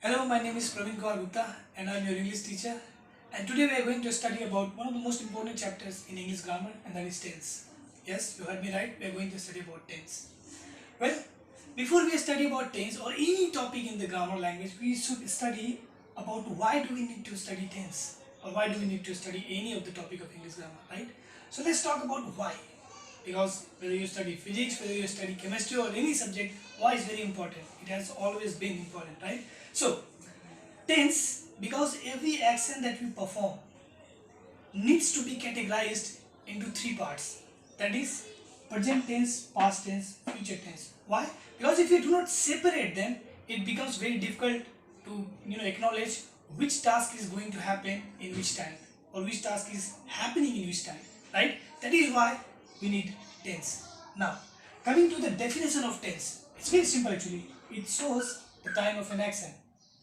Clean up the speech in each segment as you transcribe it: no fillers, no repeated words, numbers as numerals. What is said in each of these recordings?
Hello, my name is Praveen Kaur Gupta and I am your English teacher. And today we are going to study about one of the most important chapters in English grammar, and that is tense. Yes, you heard me right. We are going to study about tense. Well, before we study about tense or any topic in the grammar language, we should study about why do we need to study tense or why do we need to study any of the topic of English grammar, right? So let's talk about why. Because whether you study physics, whether you study chemistry or any subject, why is very important. It has always been important, right? So tense, because every action that we perform needs to be categorized into three parts. That is present tense, past tense, future tense. Why? Because if you do not separate them, it becomes very difficult to acknowledge which task is going to happen in which time or which task is happening in which time. Right? That is why we need tense. Now, coming to the definition of tense, it's very simple actually. It shows the time of an action.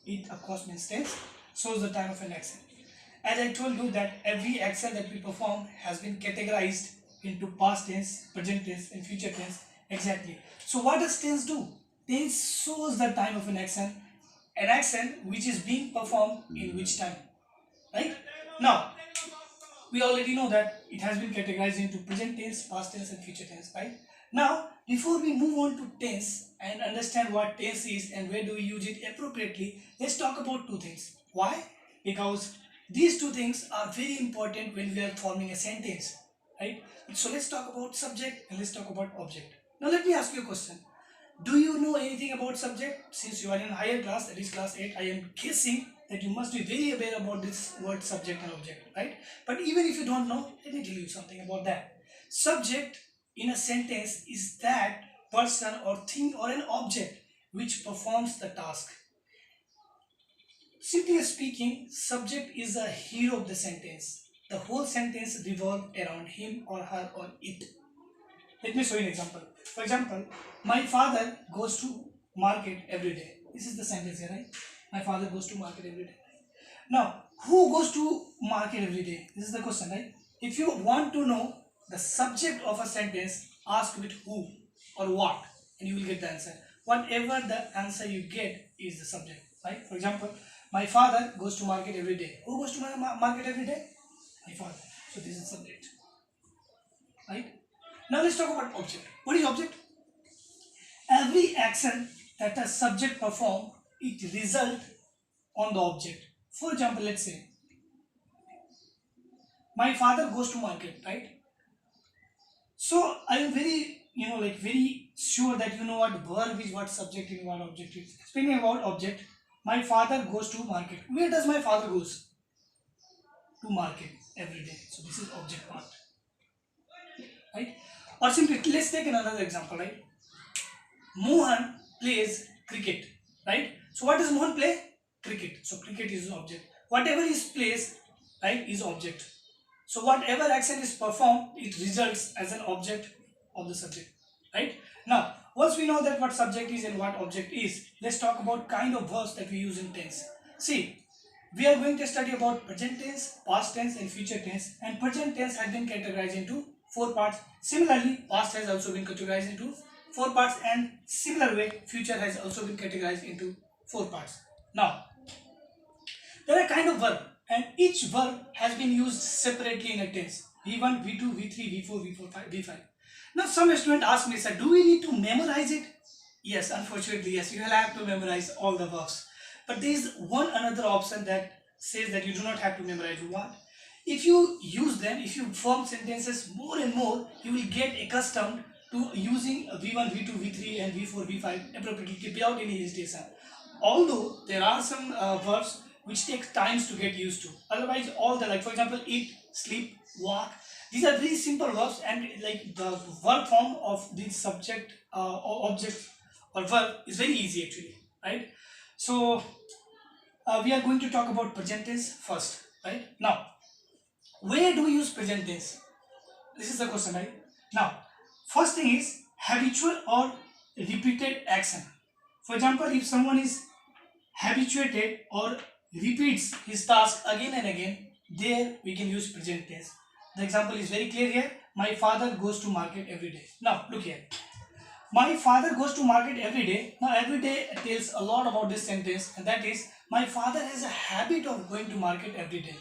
It of course means tense, shows the time of an action. As I told you that every action that we perform has been categorized into past tense, present tense and future tense. Exactly. So what does tense do? Tense shows the time of an action which is being performed in which time. Right? Now, we already know that it has been categorized into present tense, past tense and future tense, right? Now, before we move on to tense and understand what tense is and where do we use it appropriately, let's talk about two things. Why? Because these two things are very important when we are forming a sentence, right? So let's talk about subject and let's talk about object. Now let me ask you a question. Do you know anything about subject? Since you are in higher class, that is class 8, I am guessing that you must be very aware about this word subject and object, right? But even if you don't know, let me tell you something about that. Subject in a sentence is that person or thing or an object which performs the task. Simply speaking, subject is a hero of the sentence. The whole sentence revolves around him or her or it. Let me show you an example. For example, my father goes to market every day. This is the sentence here, right? My father goes to market every day. Now, who goes to market every day? This is the question, right? If you want to know the subject of a sentence, ask with who or what, and you will get the answer. Whatever the answer you get is the subject, right? For example, my father goes to market every day. Who goes to market every day? My father. So this is subject, right? Now let's talk about object. What is object? Every action that a subject perform, it result on the object. For example, let's say my father goes to market, right? So I am very, very sure that you know what verb is, what subject is, what object is. Speaking about object, my father goes to market. Where does my father goes? To market every day. So this is object part, right? Or simply, let's take another example, right? Mohan plays cricket, right? So what does Mohan play? Cricket. So cricket is object. Whatever is plays, right, is object. So whatever action is performed, it results as an object of the subject, right? Now, once we know that what subject is and what object is, let's talk about kind of verbs that we use in tense. See, we are going to study about present tense, past tense and future tense, and present tense has been categorized into four parts. Similarly, past has also been categorized into four parts, and similar way future has also been categorized into four parts. Now, there are kind of verb and each verb has been used separately in a tense. V1, V2, V3, V4, V4, V5. Now some student ask me, sir, do we need to memorize it? Yes, unfortunately, yes, you will have to memorize all the verbs. But there is one another option that says that you do not have to memorize what. If you use them, if you form sentences more and more, you will get accustomed to using V1, V2, V3 and V4, V5 appropriately without any hesitation. Although there are some verbs which take times to get used to. Otherwise, all the, like for example, eat, sleep, walk, these are very simple verbs, and like the verb form of this subject or object or verb is very easy actually, right? So we are going to talk about present tense first, right? Now, where do we use present tense? This is the question, right? Now, first thing is habitual or repeated action. For example, if someone is habituated or repeats his task again and again, there we can use present tense. The example is very clear here. My father goes to market every day. Now look here. My father goes to market every day. Now every day tells a lot about this sentence, and that is my father has a habit of going to market every day.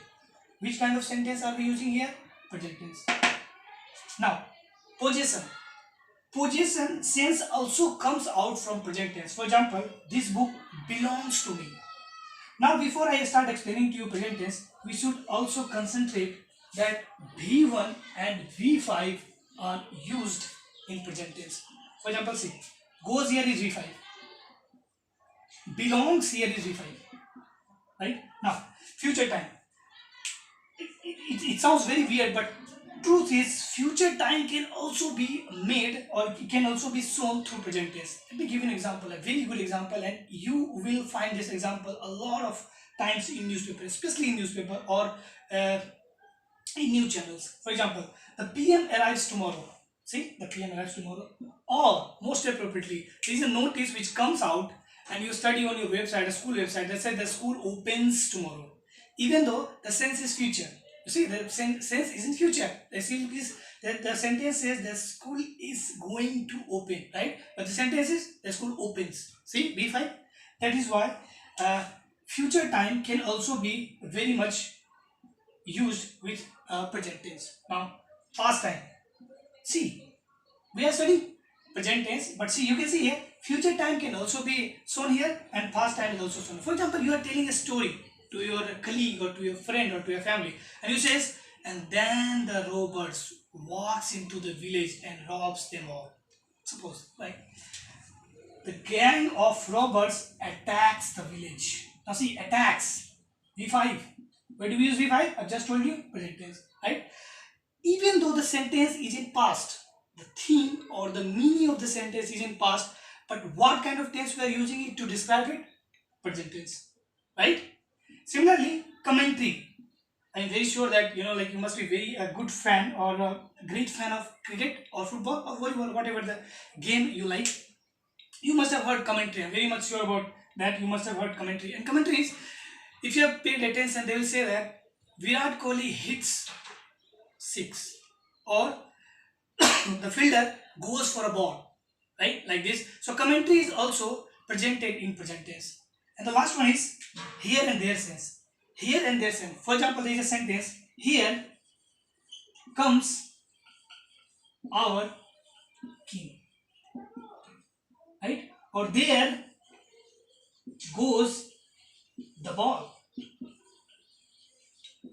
Which kind of sentence are we using here? Present tense. Now, possession. Possession sense also comes out from present tense. For example, this book belongs to me. Now, before I start explaining to you present tense, we should also concentrate that V1 and V5 are used in present tense. For example, see, goes here is V5, belongs here is V5, right? Now, future time. It sounds very weird, but truth is future time can also be made or it can also be shown through present tense. Let me give you an example, a very good example, and you will find this example a lot of times in newspaper, especially in newspaper or in news channels. For example, the PM arrives tomorrow. See, the PM arrives tomorrow. Or most appropriately, there is a notice which comes out and you study on your website, a school website that says the school opens tomorrow. Even though the sense is future. You see, the sense isn't future. The sentence says the school is going to open, right? But the sentence is the school opens. See, B5. That is why future time can also be very much used with present tense. Now, past time. See, we are studying present tense, but see, you can see here, future time can also be shown here and past time is also shown. For example, you are telling a story to your colleague or to your friend or to your family, and you says, and then the robbers walks into the village and robs them all. Suppose, like, the gang of robbers attacks the village. Now see, attacks, V5. Where do we use V5? I just told you, present tense, right? Even though the sentence is in past, the theme or the meaning of the sentence is in past, but what kind of tense we are using it to describe it? Present tense, right? Similarly, commentary. I am very sure that like you must be very a good fan or a great fan of cricket or football or volleyball, whatever the game you like. You must have heard commentary. I'm very much sure about that. You must have heard commentary. And commentary is, if you have paid attention, they will say that Virat Kohli hits six, or the fielder goes for a ball, right? Like this. So commentary is also presented in present tense. And the last one is here and there sense. Here and there sense. For example, there is a sentence, here comes our king, right? Or there goes the ball,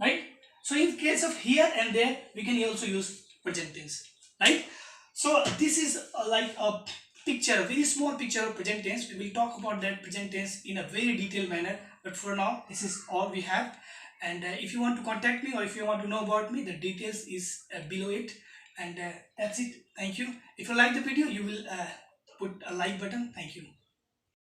right? So in case of here and there, we can also use present tense, right? So this is like a picture, a very small picture of present tense. We will talk about that present tense in a very detailed manner, but for now this is all we have. And if you want to contact me or if you want to know about me, the details is below it. And that's it. Thank you. If you like the video, you will put a like button. Thank you.